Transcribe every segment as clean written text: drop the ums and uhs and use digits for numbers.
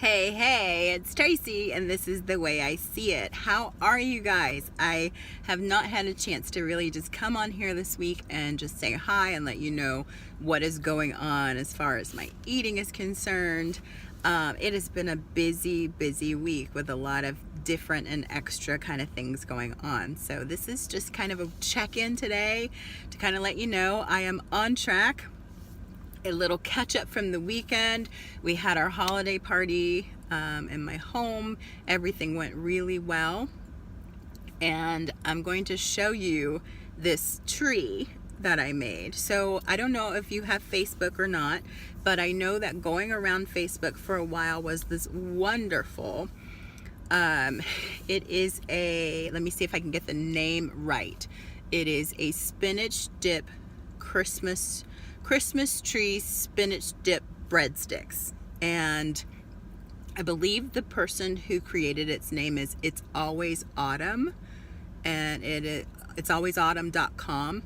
Hey, it's Tracy, and this is The Way I See It. How are you guys? I have not had a chance to really just come on here this week and just say hi and let you know what is going on as far as my eating is concerned. It has been a busy week with a lot of different and extra kind of things going on. So this is just kind of a check-in today to kind of let you know I am on track. A little catch up from the weekend. We had our holiday party in my home. Everything went really well. And I'm going to show you this tree that I made. So I don't know if you have Facebook or not, but I know that going around Facebook for a while was this wonderful, it is a, let me see if I can get the name right. It is a spinach dip Christmas tree spinach dip breadsticks, and I believe the person who created its name is It's Always Autumn, and it's alwaysautumn.com.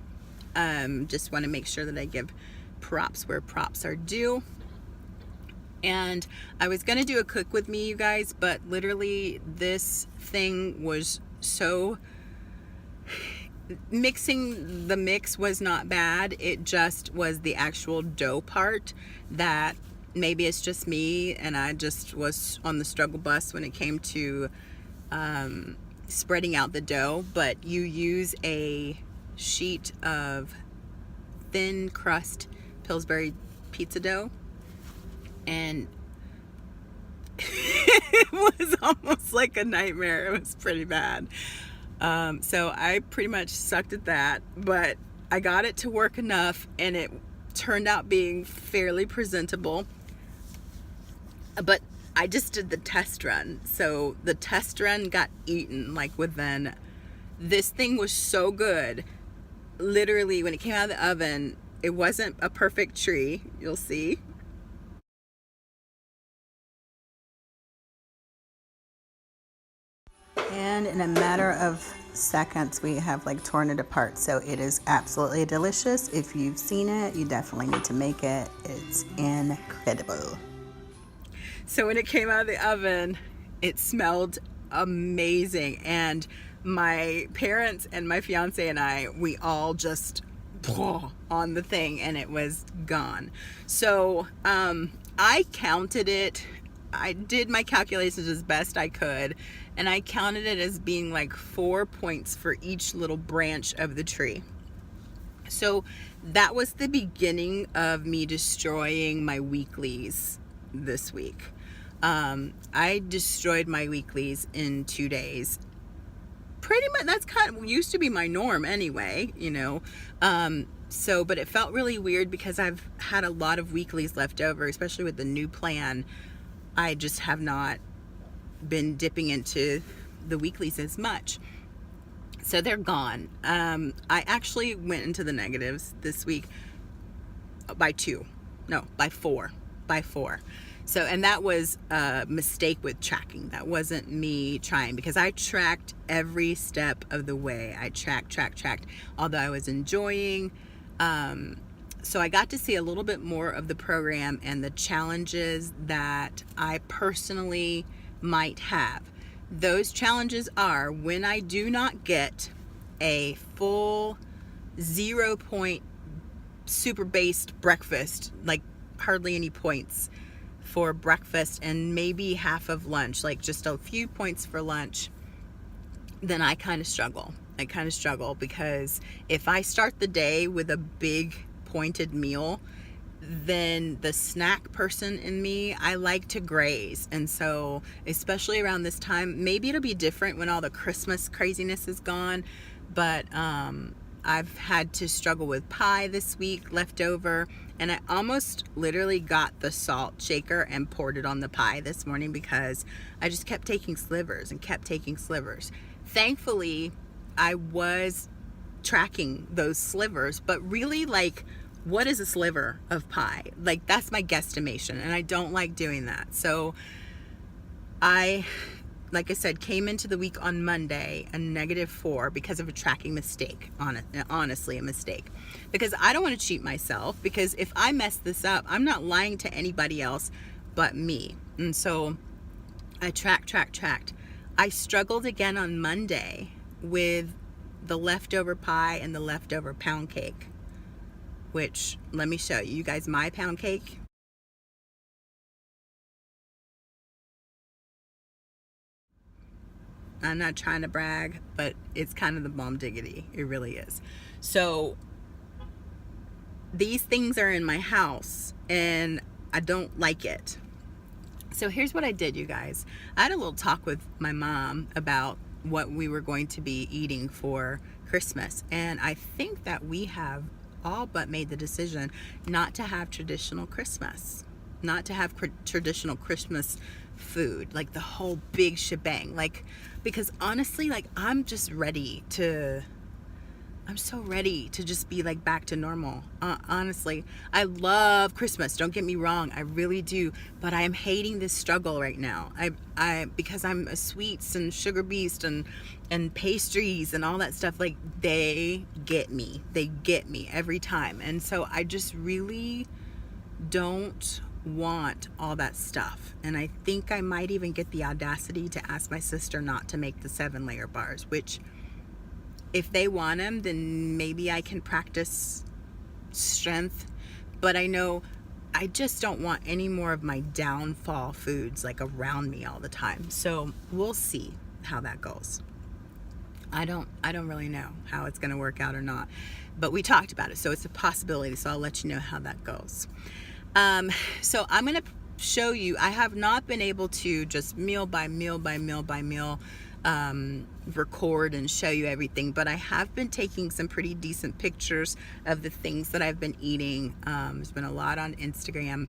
Just want to make sure that I give props where props are due. And I was gonna do a cook with me, you guys, but literally this thing was so, mixing the mix was not bad. It just was the actual dough part that maybe it's just me and I just was on the struggle bus when it came to spreading out the dough. But you use a sheet of thin crust Pillsbury pizza dough, and it was almost like a nightmare. It was pretty bad. So I pretty much sucked at that, but I got it to work enough and it turned out being fairly presentable. But I just did the test run. So the test run got eaten like within, this thing was so good. Literally when it came out of the oven, it wasn't a perfect tree, you'll see. And in a matter of seconds, we have like torn it apart. So it is absolutely delicious. If you've seen it, you definitely need to make it. It's incredible. So when it came out of the oven, it smelled amazing. And my parents and my fiance and I, we all just on the thing and it was gone. So I counted it. I did my calculations as best I could, and I counted it as being like 4 points for each little branch of the tree. So that was the beginning of me destroying my weeklies this week. I destroyed my weeklies in 2 days. Pretty much, that's kind of used to be my norm anyway, you know. But it felt really weird because I've had a lot of weeklies left over, especially with the new plan. I just have not been dipping into the weeklies as much. So they're gone. I actually went into the negatives this week by 4. So, and that was a mistake with tracking. That wasn't me trying, because I tracked every step of the way. I tracked, although I was enjoying. So I got to see a little bit more of the program and the challenges that I personally might have. Those challenges are when I do not get a full 0 point super based breakfast, like hardly any points for breakfast and maybe half of lunch, like just a few points for lunch, then I kind of struggle. Because if I start the day with a big pointed meal, then the snack person in me, I like to graze. And so especially around this time, maybe it'll be different when all the Christmas craziness is gone, but I've had to struggle with pie this week left over, and I almost literally got the salt shaker and poured it on the pie this morning because I just kept taking slivers. Thankfully I was tracking those slivers, but really, like, what is a sliver of pie? Like, that's my guesstimation, and I don't like doing that. So I, like I said, came into the week on Monday a -4 because of a tracking mistake. Honestly, a mistake, because I don't want to cheat myself, because if I mess this up, I'm not lying to anybody else but me. And so I tracked. I struggled again on Monday with the leftover pie and the leftover pound cake, which, let me show you guys my pound cake. I'm not trying to brag, but it's kind of the bomb diggity. It really is. So these things are in my house and I don't like it. So here's what I did, you guys. I had a little talk with my mom about what we were going to be eating for Christmas. And I think that we have all but made the decision not to have traditional Christmas, not to have traditional Christmas food, like the whole big shebang. Like, because honestly, like, I'm so ready to just be like back to normal. Honestly, I love Christmas, don't get me wrong, I really do, but I am hating this struggle right now. Because I'm a sweets and sugar beast and pastries and all that stuff, like, they get me every time. And so I just really don't want all that stuff. And I think I might even get the audacity to ask my sister not to make the 7-layer bars, which, if they want them, then maybe I can practice strength. But I know I just don't want any more of my downfall foods like around me all the time. So we'll see how that goes. I don't really know how it's going to work out or not, but we talked about it, so it's a possibility. So I'll let you know how that goes. So I'm going to show you, I have not been able to just meal by meal record and show you everything, but I have been taking some pretty decent pictures of the things that I've been eating. There's been a lot on Instagram.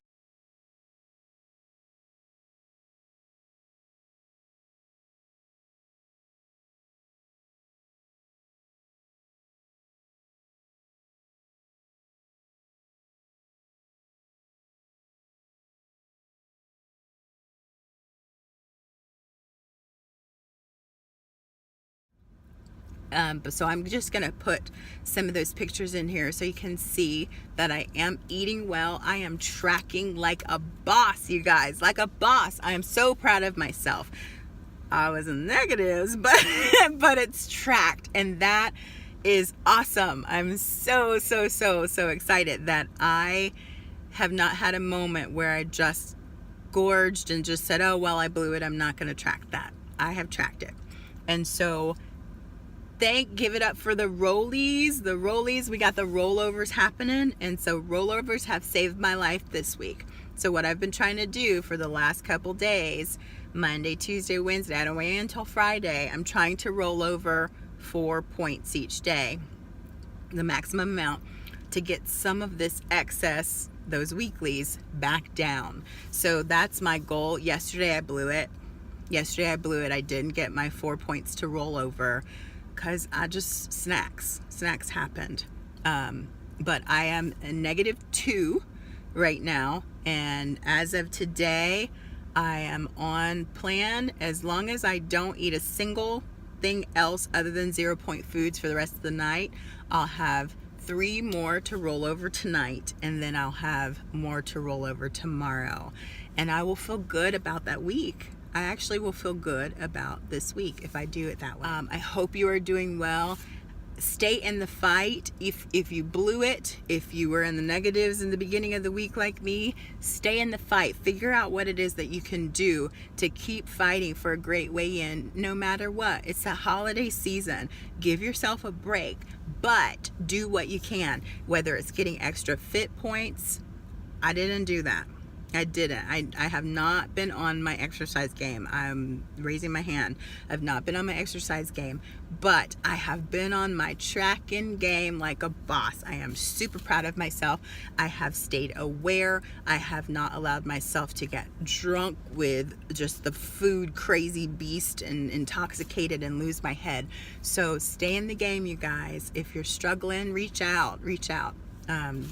So I'm just gonna put some of those pictures in here so you can see that I am eating well. I am tracking like a boss, you guys, like a boss. I am so proud of myself. I was in negatives, but it's tracked, and that is awesome. I'm so excited that I have not had a moment where I just gorged and just said, oh well, I blew it, I'm not gonna track that. I have tracked it. And so give it up for the rollies. We got the rollovers happening, and so rollovers have saved my life this week. So what I've been trying to do for the last couple days, Monday, Tuesday, Wednesday, I don't weigh in until Friday, I'm trying to roll over 4 points each day, the maximum amount, to get some of this excess, those weeklies, back down. So that's my goal. Yesterday I blew it. I didn't get my 4 points to roll over because I just snacks happened. But I am a -2 right now, and as of today I am on plan. As long as I don't eat a single thing else other than 0 point foods for the rest of the night, I'll have 3 more to roll over tonight, and then I'll have more to roll over tomorrow, and I will feel good about that week. I actually will feel good about this week if I do it that way. I hope you are doing well. Stay in the fight. If you blew it, if you were in the negatives in the beginning of the week like me, stay in the fight. Figure out what it is that you can do to keep fighting for a great weigh-in no matter what. It's a holiday season. Give yourself a break, but do what you can. Whether it's getting extra fit points, I didn't do that. I didn't. I have not been on my exercise game. I'm raising my hand. I've not been on my exercise game, but I have been on my tracking game like a boss. I am super proud of myself. I have stayed aware. I have not allowed myself to get drunk with just the food crazy beast and intoxicated and lose my head. So stay in the game, you guys. If you're struggling, reach out.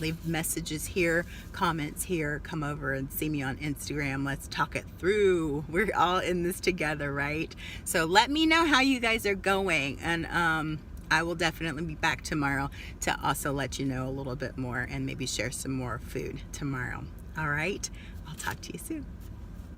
Leave messages here, comments here, come over and see me on Instagram. Let's talk it through. We're all in this together, right? So let me know how you guys are going, and I will definitely be back tomorrow to also let you know a little bit more and maybe share some more food tomorrow. All right, I'll talk to you soon.